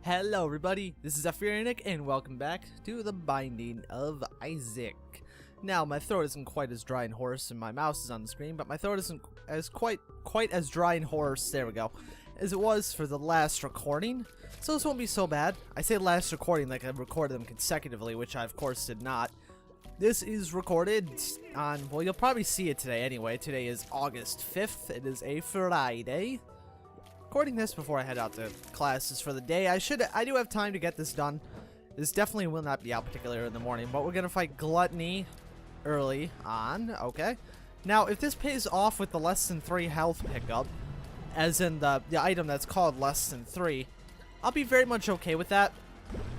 Hello everybody, this is ZephyrianNick and welcome back to the Binding of Isaac. Now my throat isn't quite as dry and hoarse and my mouse is on the screen, but my throat isn't as quite as dry and hoarse, there we go, as it was for the last recording. So this won't be so bad. I say last recording like I recorded them consecutively, which I of course did not. This is recorded on, well, you'll probably see it today anyway. Today is August 5th. It is a Friday. Recording this before I head out to classes for the day. I do have time to get this done. This definitely will not be out particularly in the morning, but we're gonna fight Gluttony early on. Okay. Now, if this pays off with the less than 3 health pickup, as in the item that's called less than 3, I'll be very much okay with that.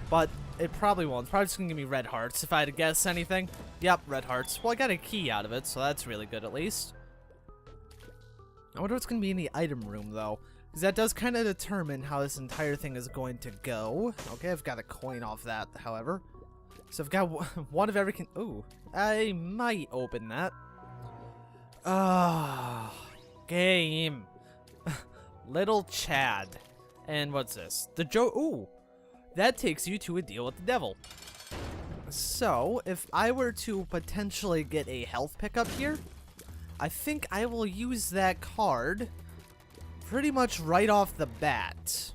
But it probably won't. It's probably just gonna give me red hearts if I had to guess anything. Yep, red hearts. Well, I got a key out of it, so that's really good at least. I wonder what's gonna be in the item room though, because that does kind of determine how this entire thing is going to go. Okay, I've got a coin off that, however. So I've got one of every ooh, I might open that. Ah, game. Little Chad. And what's this? The ooh, that takes you to a deal with the devil. So, if I were to potentially get a health pickup here, I think I will use that card pretty much right off the bat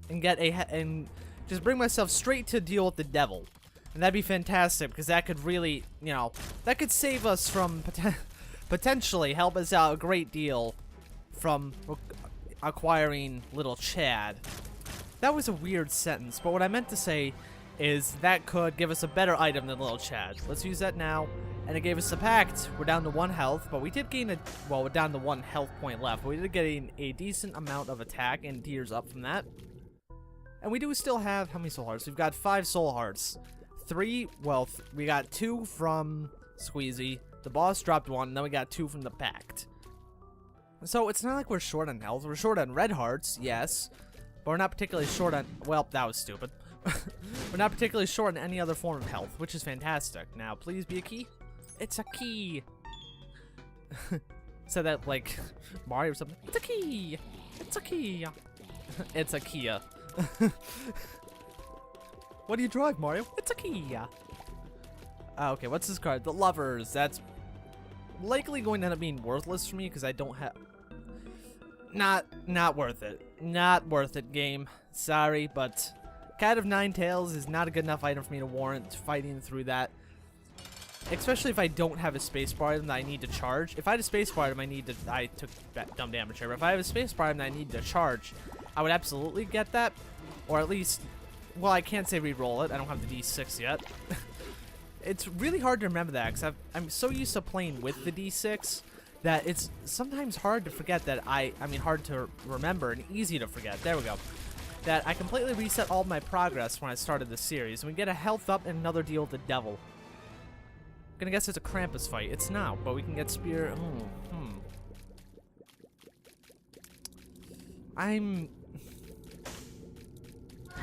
and get and just bring myself straight to deal with the devil. And that'd be fantastic because that could really, you know, that could save us from potentially help us out a great deal from acquiring little Chad. That was a weird sentence, but what I meant to say is that could give us a better item than little Chad. Let's use that now. And it gave us a pact. We're down to 1 health, but we did gain well, we're down to 1 health point left. But we did get a decent amount of attack and tears up from that. And we do still have, how many soul hearts? We've got 5 soul hearts. 3, well, we got 2 from Squeezy. The boss dropped 1, and then we got 2 from the pact. So it's not like we're short on health. We're short on red hearts, yes. But we're not particularly short on, well, that was stupid. We're not particularly short on any other form of health, which is fantastic. Now, please be a key. It's a key. Said that like Mario or something. It's a key. It's a key. It's a Kia. What do you drive, Mario? It's a key. Okay, what's this card? The Lovers. That's likely going to end up being worthless for me because I don't have. Not worth it. Not worth it, game. Sorry, but Cat of 9 Tails is not a good enough item for me to warrant fighting through that. Especially if I don't have a spacebar item that I need to charge. If I had a spacebar item, I took dumb damage here. But if I have a spacebar item that I need to charge, I would absolutely get that. Or at least, well, I can't say re-roll it. I don't have the D6 yet. It's really hard to remember that because I'm so used to playing with the D6 that it's sometimes hard to forget that I mean hard to remember and easy to forget. There we go. That I completely reset all of my progress when I started this series. And we get a health up and another deal with the devil. I'm gonna guess it's a Krampus fight. It's not, but we can get spear.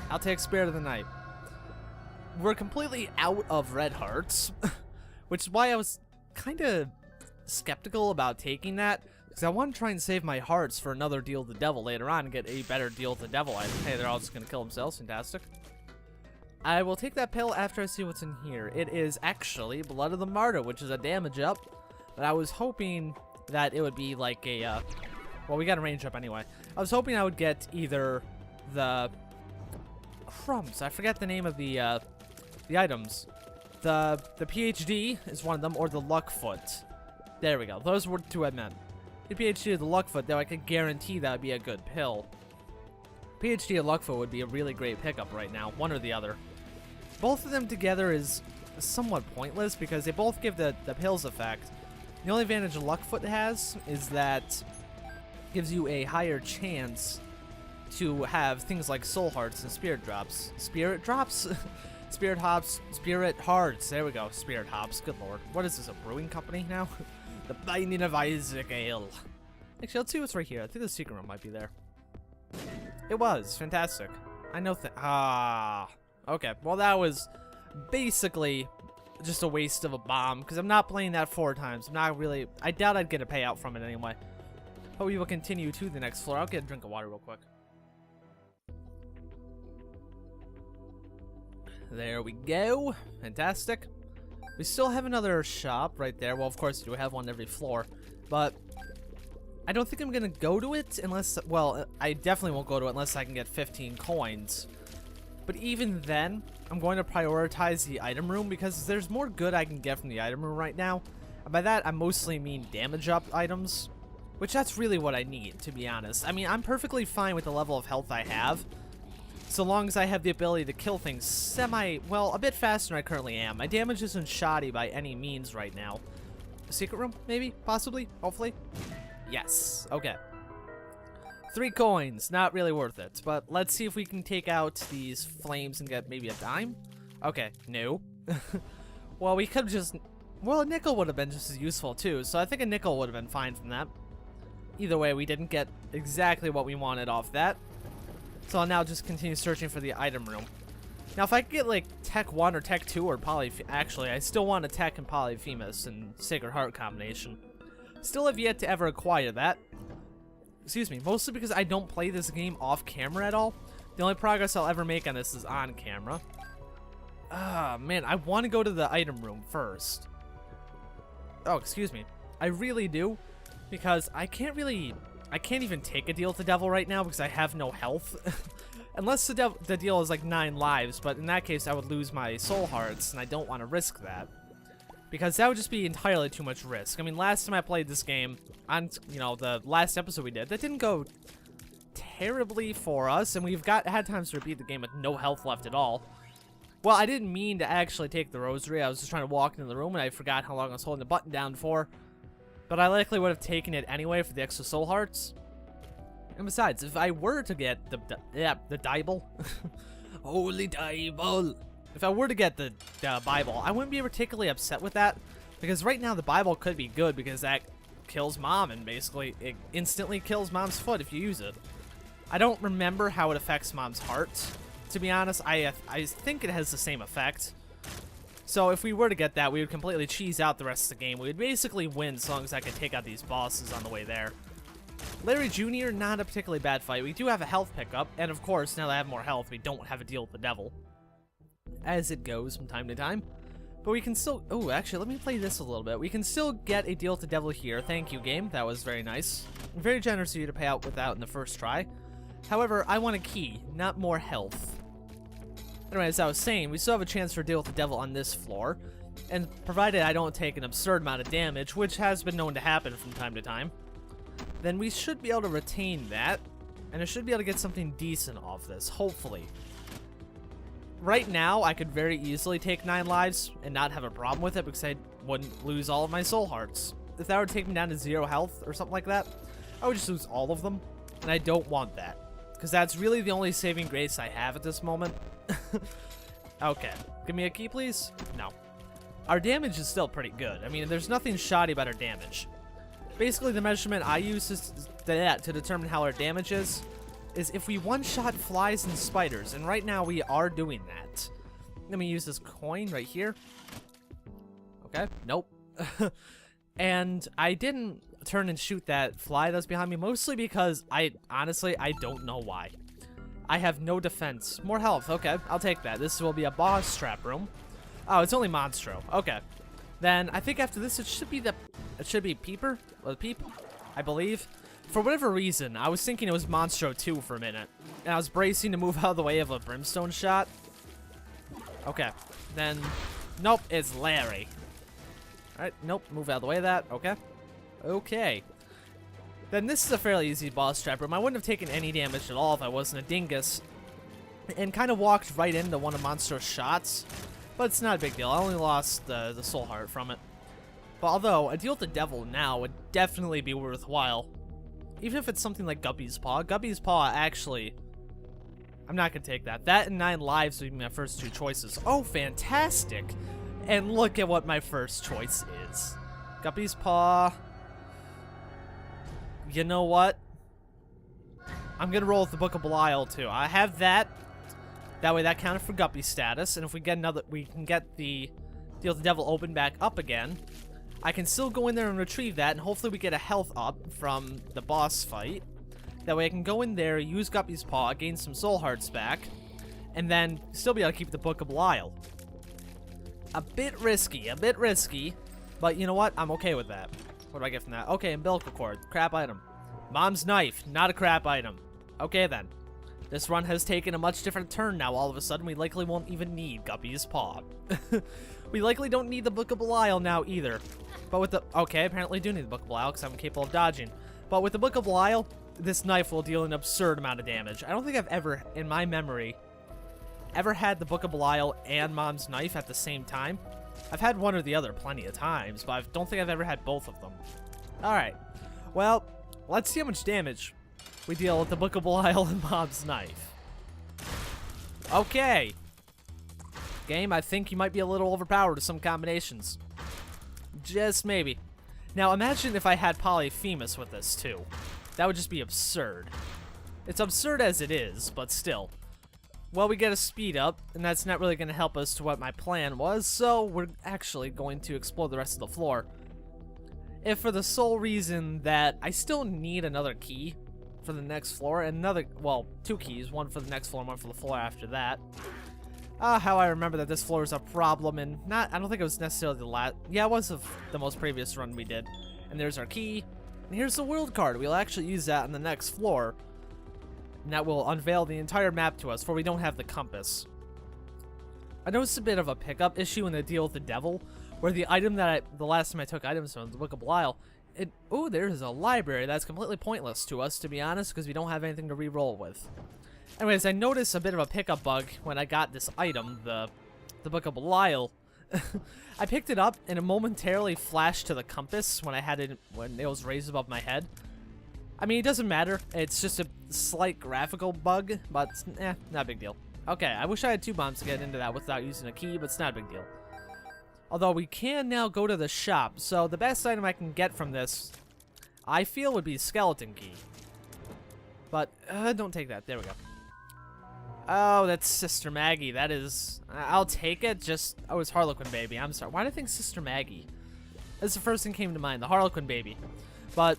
I'll take Spirit of the Night. We're completely out of red hearts, which is why I was kind of skeptical about taking that, because I want to try and save my hearts for another deal with the devil later on and get a better deal with the devil item. Hey, they're all just gonna kill themselves. Fantastic. I will take that pill after I see what's in here. It is actually Blood of the Martyr, which is a damage up. But I was hoping that it would be like a, well, we got a range up anyway. I was hoping I would get either the crumbs. I forget the name of the items. The PhD is one of them, or the Luckfoot. There we go. Those were 2 I meant. The PhD or the Luckfoot, though, I could guarantee that would be a good pill. PhD or Luckfoot would be a really great pickup right now, one or the other. Both of them together is somewhat pointless because they both give the pills effect. The only advantage Luckfoot has is that it gives you a higher chance to have things like soul hearts and spirit drops. Spirit drops? Spirit hops, spirit hearts. There we go, spirit hops. Good lord. What is this, a brewing company now? The Binding of Isaac Ale. Actually, let's see what's right here. I think the secret room might be there. It was. Fantastic. I know okay. Well, that was basically just a waste of a bomb, because I'm not playing that 4 times. I'm not really. I doubt I'd get a payout from it anyway. But we will continue to the next floor. I'll get a drink of water real quick. There we go. Fantastic. We still have another shop right there. Well, of course, we do have one on every floor. But I don't think I'm going to go to it unless... Well, I definitely won't go to it unless I can get 15 coins. But even then, I'm going to prioritize the item room because there's more good I can get from the item room right now. And by that, I mostly mean damage up items, which that's really what I need, to be honest. I mean, I'm perfectly fine with the level of health I have, so long as I have the ability to kill things well, a bit faster than I currently am. My damage isn't shoddy by any means right now. A secret room, maybe? Possibly? Hopefully? Yes. Okay. 3 coins. Not really worth it. But let's see if we can take out these flames and get maybe a dime? Okay. No. Well, we could have just... Well, a nickel would have been just as useful, too. So I think a nickel would have been fine from that. Either way, we didn't get exactly what we wanted off that. So I'll now just continue searching for the item room. Now, if I could get, like, Tech 1 or Tech 2 or Actually, I still want a Tech and Polyphemus and Sacred Heart combination. Still have yet to ever acquire that. Excuse me, mostly because I don't play this game off camera at all. The only progress I'll ever make on this is on camera. Ah, man, I want to go to the item room first. Oh, excuse me. I really do, because I can't even take a deal with the devil right now because I have no health. Unless the deal is like 9 lives, but in that case I would lose my soul hearts, and I don't want to risk that. Because that would just be entirely too much risk. I mean, last time I played this game, on, the last episode we did, that didn't go terribly for us, and we've had times to repeat the game with no health left at all. Well, I didn't mean to actually take the rosary. I was just trying to walk into the room, and I forgot how long I was holding the button down for. But I likely would have taken it anyway for the extra soul hearts. And besides, if I were to get the Bible, holy Bible. If I were to get the Bible, I wouldn't be particularly upset with that, because right now the Bible could be good because that kills Mom, and basically it instantly kills Mom's foot if you use it. I don't remember how it affects Mom's heart. To be honest, I think it has the same effect. So if we were to get that, we would completely cheese out the rest of the game. We would basically win as long as I could take out these bosses on the way there. Larry Jr., not a particularly bad fight. We do have a health pickup, and of course, now that I have more health, we don't have to deal with the devil. As it goes from time to time. But we can still... Oh, actually, let me play this a little bit. We can still get a deal with the devil here. Thank you, game. That was very nice. Very generous of you to pay out without in the first try. However, I want a key, not more health. Anyway, as I was saying, we still have a chance for a deal with the devil on this floor, and provided I don't take an absurd amount of damage, which has been known to happen from time to time, then we should be able to retain that, and I should be able to get something decent off this, hopefully. Right now, I could very easily take 9 lives and not have a problem with it because I wouldn't lose all of my soul hearts. If that would take me down to 0 health or something like that, I would just lose all of them, and I don't want that, because that's really the only saving grace I have at this moment. Okay, give me a key, please. No. Our damage is still pretty good. I mean, there's nothing shoddy about our damage. Basically, the measurement I use to determine how our damage is if we one-shot flies and spiders, and right now we are doing that. Let me use this coin right here. Okay, nope. And I didn't turn and shoot that fly that's behind me, mostly because honestly, I don't know why. I have no defense. More health. Okay, I'll take that. This will be a boss trap room. Oh, it's only Monstro. Okay. Then I think after this, it should be Peeper? Or Peep, I believe. For whatever reason, I was thinking it was Monstro 2 for a minute. And I was bracing to move out of the way of a brimstone shot. Okay. Then, nope, it's Larry. Alright, nope, move out of the way of that. Okay. Okay. Then this is a fairly easy boss trap room. I wouldn't have taken any damage at all if I wasn't a dingus. And kind of walked right into one of Monstro's shots. But it's not a big deal. I only lost the soul heart from it. But although, a deal with the devil now would definitely be worthwhile. Even if it's something like Guppy's Paw. Guppy's Paw, actually... I'm not going to take that. That and 9 lives would be my first 2 choices. Oh, fantastic! And look at what my first choice is. Guppy's Paw... You know what? I'm gonna roll with the Book of Belial too. I have that. That way that counted for Guppy status. And if we get another, we can get the Deal with the Devil open back up again. I can still go in there and retrieve that, and hopefully we get a health up from the boss fight. That way I can go in there, use Guppy's Paw, gain some soul hearts back, and then still be able to keep the Book of Belial. A bit risky, but you know what? I'm okay with that. What do I get from that? Okay, umbilical cord, crap item. Mom's knife, not a crap item. Okay then. This run has taken a much different turn now. All of a sudden, we likely won't even need Guppy's paw. We likely don't need the Book of Belial now either. But with the... Okay, apparently do need the Book of Belial because I'm capable of dodging. But with the Book of Belial, this knife will deal an absurd amount of damage. I don't think I've ever, in my memory, ever had the Book of Belial and Mom's knife at the same time. I've had one or the other plenty of times, but I don't think I've ever had both of them. Alright. Well, let's see how much damage we deal with the Book of Belial and Mom's knife. Okay. Game, I think you might be a little overpowered with some combinations. Just maybe. Now, imagine if I had Polyphemus with this, too. That would just be absurd. It's absurd as it is, but still. Well, we get a speed up, and that's not really going to help us to what my plan was, so we're actually going to explore the rest of the floor. If for the sole reason that I still need another key for the next floor, and another, well, 2 keys, one for the next floor and one for the floor after that. How I remember that this floor is a problem, and I don't think it was necessarily the last, yeah, it was of the most previous run we did. And there's our key, and here's the world card. We'll actually use that on the next floor, and that will unveil the entire map to us, for we don't have the compass. I noticed a bit of a pickup issue in the deal with the devil, where the item that the last time I took items from, the Book of Belial, oh, there's a library that's completely pointless to us, to be honest, because we don't have anything to re-roll with. Anyways, I noticed a bit of a pickup bug when I got this item, the Book of Belial. I picked it up, and it momentarily flashed to the compass when I had it, when it was raised above my head. I mean, it doesn't matter. It's just a slight graphical bug, but not a big deal. Okay, I wish I had 2 bombs to get into that without using a key, but it's not a big deal. Although we can now go to the shop, so the best item I can get from this, I feel, would be skeleton key. But, don't take that. There we go. Oh, that's Sister Maggie. That is... I'll take it. Just... Oh, it's Harlequin Baby. I'm sorry. Why did I think Sister Maggie? That's the first thing that came to mind. The Harlequin Baby. But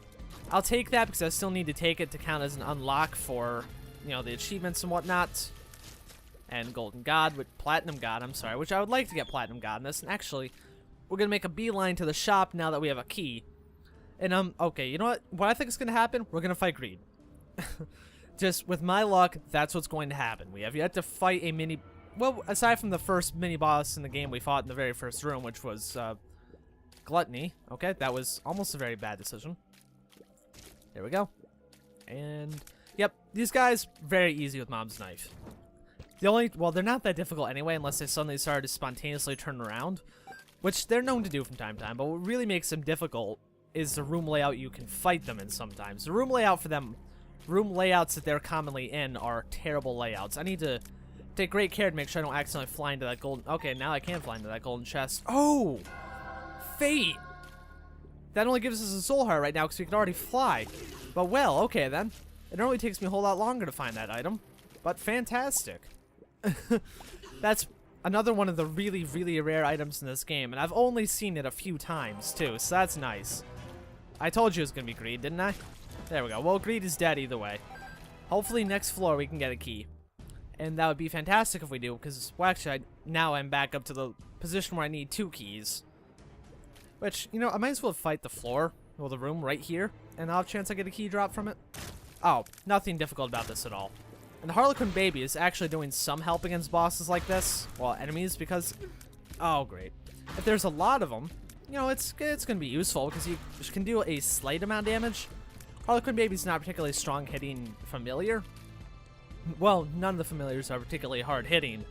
I'll take that because I still need to take it to count as an unlock for, you know, the achievements and whatnot. And Golden God with Platinum God. I'm sorry. Which I would like to get Platinum God in this. And actually, we're going to make a beeline to the shop now that we have a key. And, okay. You know what? What I think is going to happen? We're going to fight Greed. Just with my luck, that's what's going to happen. We have yet to fight a mini... Well, aside from the first mini-boss in the game we fought in the very first room, which was Gluttony. Okay, that was almost a very bad decision. There we go. And, yep, these guys, very easy with Mom's knife. The only... Well, they're not that difficult anyway, unless they suddenly started to spontaneously turn around. Which they're known to do from time to time, but what really makes them difficult is the room layout you can fight them in sometimes. The room layout for them... Room layouts that they're commonly in are terrible layouts. I need to take great care to make sure I don't accidentally fly into that golden... Okay, now I can fly into that golden chest. Oh! Fate! That only gives us a soul heart right now because we can already fly. But well, okay then. It normally takes me a whole lot longer to find that item. But fantastic. That's another one of the really, really rare items in this game. And I've only seen it a few times too, so that's nice. I told you it was going to be Greed, didn't I? There we go. Well, Greed is dead either way. Hopefully next floor we can get a key. And that would be fantastic if we do, because, well, actually, now I'm back up to the position where I need 2 keys. Which, you know, I might as well fight the floor, or the room right here, and I'll have a chance I get a key drop from it. Oh, nothing difficult about this at all. And the Harlequin Baby is actually doing some help against bosses like this, well, enemies, because... Oh, great. If there's a lot of them, you know, it's going to be useful, because you can do a slight amount of damage. Harlequin Baby's not particularly strong hitting familiar. Well, none of the familiars are particularly hard hitting,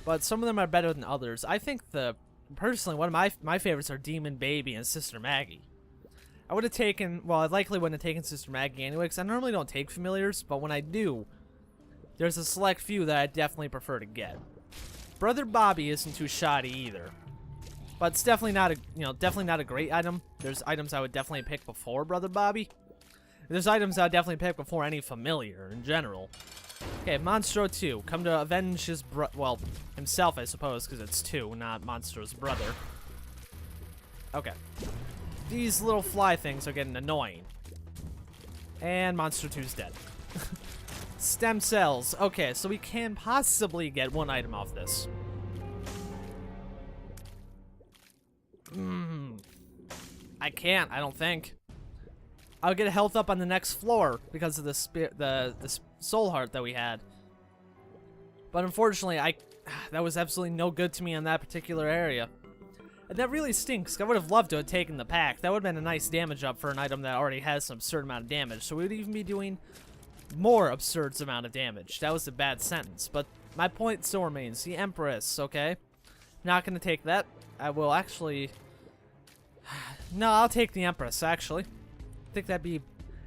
but some of them are better than others. I think personally, one of my favorites are Demon Baby and Sister Maggie. I would have taken, well, I likely wouldn't have taken Sister Maggie anyway, because I normally don't take familiars, but when I do, there's a select few that I definitely prefer to get. Brother Bobby isn't too shoddy either, but it's definitely not a, you know, definitely not a great item. There's items I would definitely pick before Brother Bobby. There's items I would definitely pick before any familiar in general. Okay, Monstro 2. Come to avenge his well, himself, I suppose, because it's 2, not Monstro's brother. Okay. These little fly things are getting annoying. And Monster 2's dead. Stem cells. Okay, so we can possibly get one item off this. I can't, I don't think. I'll get a health up on the next floor because of the soul heart that we had. But unfortunately, that was absolutely no good to me on that particular area. And that really stinks. I would have loved to have taken the pack. That would have been a nice damage up for an item that already has some absurd amount of damage. So we would even be doing more absurd amount of damage. That was a bad sentence. But my point still remains. The Empress, okay? Not going to take that. I will actually... No, I'll take the Empress, actually. I think that'd be...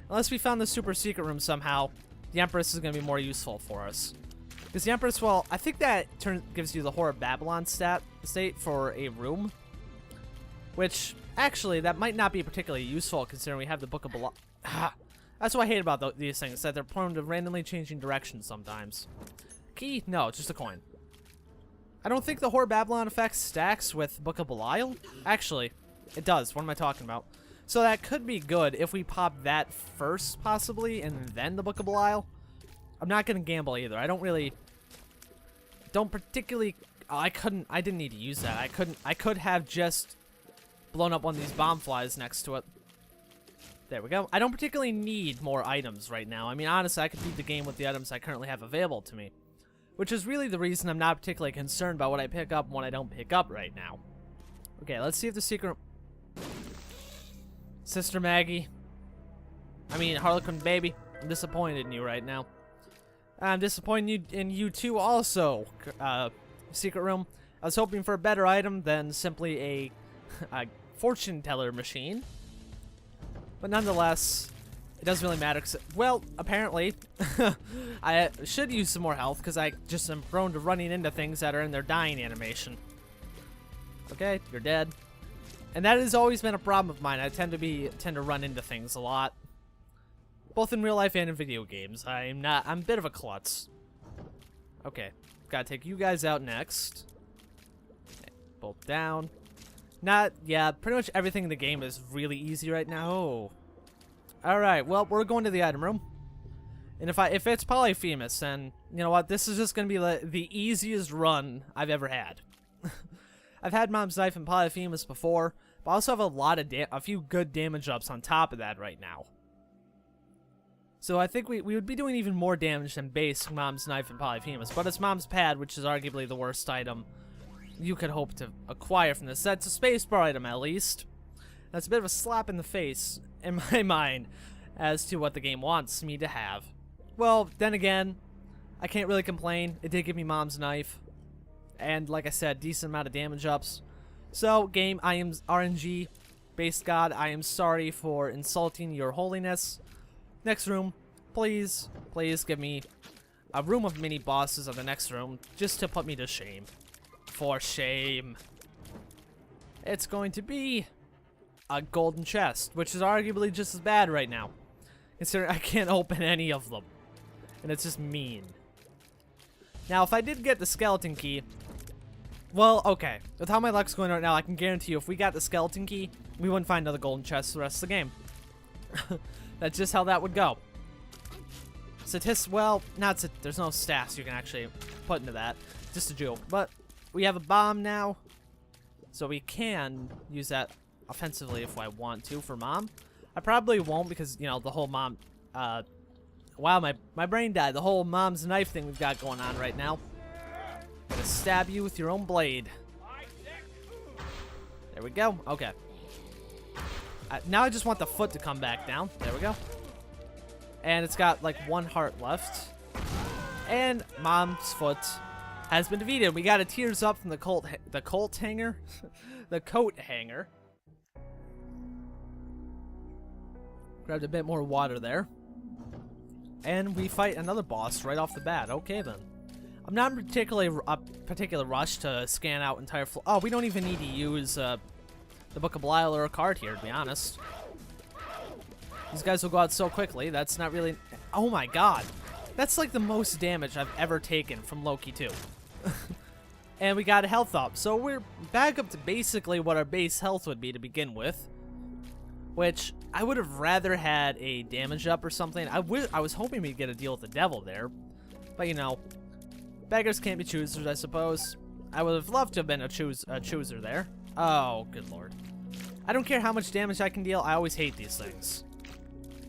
Unless we found the super secret room somehow, the Empress is going to be more useful for us. Because the Empress, well, I think that gives you the Whore of Babylon state for a room. Which, actually, that might not be particularly useful considering we have the Book of Belial. That's what I hate about these things, that they're prone to randomly changing directions sometimes. Key? No, just a coin. I don't think the Whore of Babylon effect stacks with Book of Belial. Actually, it does. What am I talking about? So that could be good if we pop that first, possibly, and then the Book of Belial. I'm not going to gamble either. I don't particularly... Oh, I didn't need to use that. I could have just blown up one of these bomb flies next to it. There we go. I don't particularly need more items right now. I mean, honestly, I could beat the game with the items I currently have available to me. Which is really the reason I'm not particularly concerned about what I pick up and what I don't pick up right now. Okay, let's see if the secret... Sister Maggie. I mean, Harlequin baby. I'm disappointed in you right now. I'm disappointed in you too also, secret room. I was hoping for a better item than simply a fortune teller machine. But nonetheless, it doesn't really matter. Well, apparently, I should use some more health because I just am prone to running into things that are in their dying animation. Okay, you're dead. And that has always been a problem of mine. I tend to run into things a lot. Both in real life and in video games. I'm a bit of a klutz. Okay, gotta take you guys out next. Okay, both down. Yeah, pretty much everything in the game is really easy right now. Oh. Alright, well, we're going to the item room. And if it's Polyphemus, then, you know what, this is just gonna be the easiest run I've ever had. I've had Mom's Knife and Polyphemus before, but I also have a few good damage ups on top of that right now. So I think we would be doing even more damage than base Mom's Knife and Polyphemus, but it's Mom's Pad, which is arguably the worst item you could hope to acquire from this. That's a spacebar item, at least. That's a bit of a slap in the face, in my mind, as to what the game wants me to have. Well, then again, I can't really complain. It did give me Mom's Knife. And like I said, decent amount of damage ups. So, game, I am RNG. Base God, I am sorry for insulting your holiness. Next room, please give me a room of mini bosses on the next room, just to put me to shame. For shame. It's going to be a golden chest, which is arguably just as bad right now, considering I can't open any of them. And it's just mean. Now, if I did get the skeleton key, well, okay. With how my luck's going right now, I can guarantee you if we got the skeleton key, we wouldn't find another golden chest for the rest of the game. That's just how that would go. Well, there's no stats you can actually put into that. Just a jewel. But we have a bomb now, so we can use that offensively if I want to for Mom. I probably won't because, you know, the whole Mom... wow, my brain died. The whole Mom's Knife thing we've got going on right now. Gonna stab you with your own blade. There we go. Okay. Now I just want the foot to come back down. There we go. And it's got like one heart left. And Mom's foot has been defeated. We got a tears up from the coat hanger. The coat hanger. Grabbed a bit more water there. And we fight another boss right off the bat. Okay then. I'm not in a particular rush to scan out entire floor. Oh, we don't even need to use the Book of Belial or a card here, to be honest. These guys will go out so quickly. That's not really... Oh my god. That's like the most damage I've ever taken from Loki 2. And we got a health up. So we're back up to basically what our base health would be to begin with. which I would have rather had a damage up or something. I was hoping we'd get a deal with the devil there, but you know, beggars can't be choosers, I suppose. I would have loved to have been a chooser there. Oh, good lord. I don't care how much damage I can deal, I always hate these things.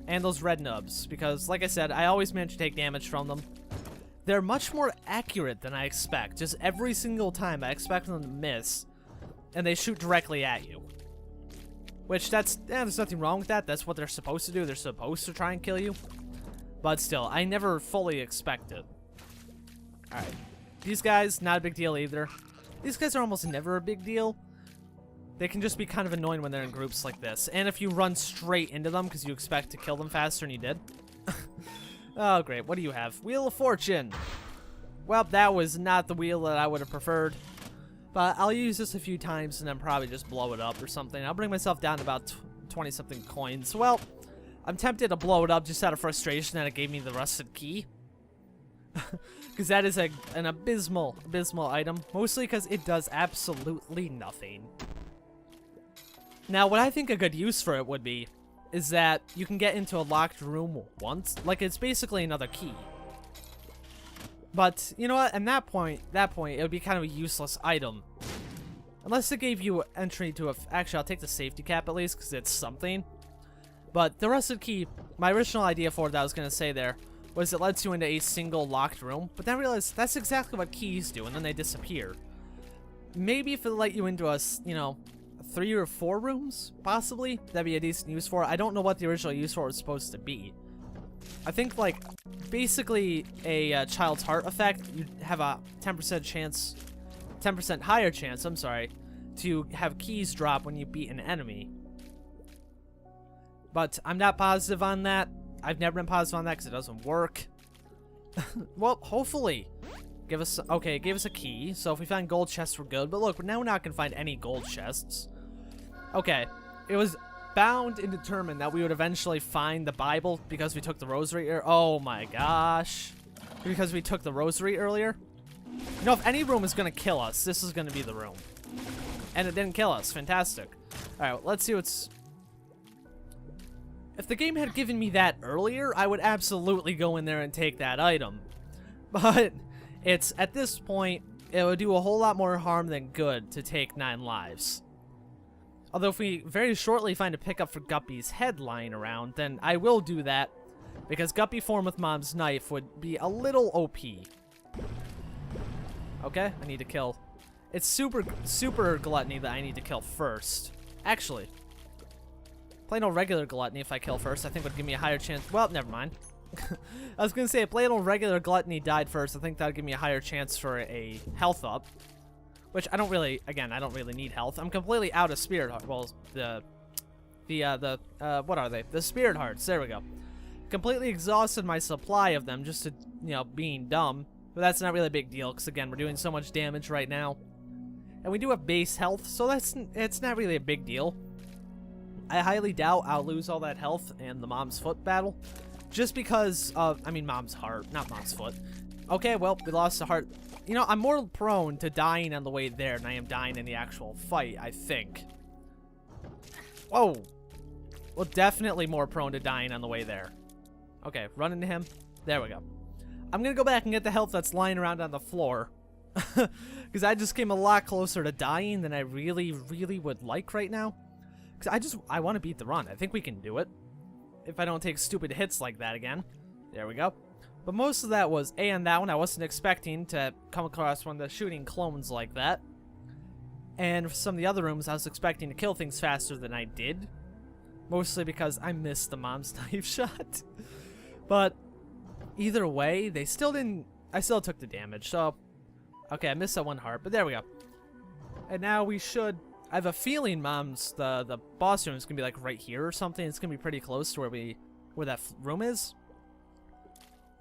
And those red nubs, because like I said, I always manage to take damage from them. They're much more accurate than I expect. Just every single time I expect them to miss, and they shoot directly at you. Which, there's nothing wrong with that. That's what they're supposed to do. They're supposed to try and kill you. But still, I never fully expect it. Alright. These guys, not a big deal either. These guys are almost never a big deal. They can just be kind of annoying when they're in groups like this. And if you run straight into them because you expect to kill them faster than you did. Oh, great. What do you have? Wheel of Fortune. Well, that was not the wheel that I would have preferred. But I'll use this a few times and then probably just blow it up or something. I'll bring myself down to about 20-something coins. Well, I'm tempted to blow it up just out of frustration that it gave me the rusted key. Because that is an abysmal item. Mostly because it does absolutely nothing. Now, what I think a good use for it would be is that you can get into a locked room once. Like, it's basically another key. But, you know what? At that point, it would be kind of a useless item. Unless it gave you entry to a... Actually, I'll take the safety cap at least, because it's something. But the rusted key, my original idea for it that I was going to say there, was it lets you into a single locked room. But then I realized that's exactly what keys do, and then they disappear. Maybe if it let you into a, you know, 3 or 4 rooms, possibly, that'd be a decent use for it. I don't know what the original use for it was supposed to be. I think, like, basically a child's heart effect, you have a 10% chance, 10% higher chance, I'm sorry, to have keys drop when you beat an enemy. But I'm not positive on that. I've never been positive on that because it doesn't work. Well, hopefully. Give us, okay, it gave us a key, so if we find gold chests, we're good. But look, now we're not going to find any gold chests. Okay, it was bound and determined that we would eventually find the Bible because we took the rosary oh my gosh. Because we took the rosary earlier. You know, if any room is going to kill us, this is going to be the room. And it didn't kill us. Fantastic. Alright, let's see what's... If the game had given me that earlier, I would absolutely go in there and take that item. But it's, at this point, it would do a whole lot more harm than good to take 9 lives. Although if we very shortly find a pickup for Guppy's head lying around, then I will do that, because Guppy form with Mom's knife would be a little OP. Okay, I need to kill. It's super gluttony that I need to kill first. Actually, plain old regular gluttony if I kill first, I think would give me a higher chance. Well, never mind. I was gonna say if plain old regular gluttony died first, I think that would give me a higher chance for a health up. Which I don't really, again, I don't really need health. I'm completely out of spirit heart. Well, what are they? The spirit hearts. There we go. Completely exhausted my supply of them just to, you know, being dumb. But that's not really a big deal because, again, we're doing so much damage right now. And we do have base health, so it's not really a big deal. I highly doubt I'll lose all that health in the Mom's Foot battle. Just because of, I mean, Mom's heart, not Mom's foot. Okay, well, we lost the heart. You know, I'm more prone to dying on the way there than I am dying in the actual fight, I think. Whoa. Well, definitely more prone to dying on the way there. Okay, run into him. There we go. I'm going to go back and get the health that's lying around on the floor. Because I just came a lot closer to dying than I really would like right now. Because I want to beat the run. I think we can do it. If I don't take stupid hits like that again. There we go. But most of that was on that one. I wasn't expecting to come across one of the shooting clones like that. And for some of the other rooms, I was expecting to kill things faster than I did. Mostly because I missed the Mom's knife shot. But either way, they still didn't... I still took the damage, so... Okay, I missed that one heart, but there we go. And now we should... I have a feeling the boss room is going to be like right here or something. It's going to be pretty close to where that room is.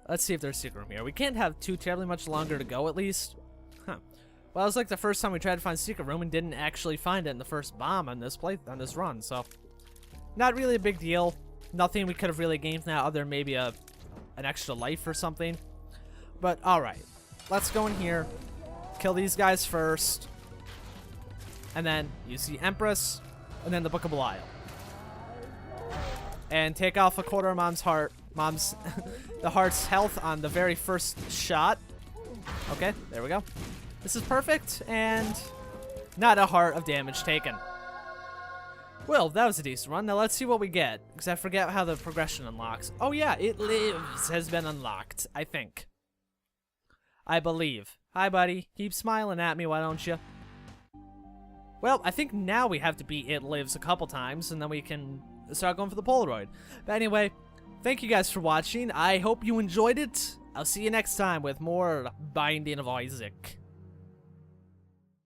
Let's see if there's a secret room here. We can't have too terribly much longer to go, at least. Huh. Well, it was like the first time we tried to find a secret room and didn't actually find it in the first bomb on this run, so... Not really a big deal. Nothing we could have really gained from that other than maybe an extra life or something. But, alright. Let's go in here. Kill these guys first. And then use the Empress. And then the Book of Belial. and take off a quarter of Mom's heart. The heart's health on the very first shot. Okay, there we go. This is perfect, and not a heart of damage taken. Well, that was a decent run. Now let's see what we get, because I forget how the progression unlocks. Oh yeah, It Lives has been unlocked, I think. I believe. Hi, buddy. Keep smiling at me, why don't you? Well, I think now we have to beat It Lives a couple times, and then we can start going for the Polaroid. But anyway, thank you guys for watching. I hope you enjoyed it. I'll see you next time with more Binding of Isaac.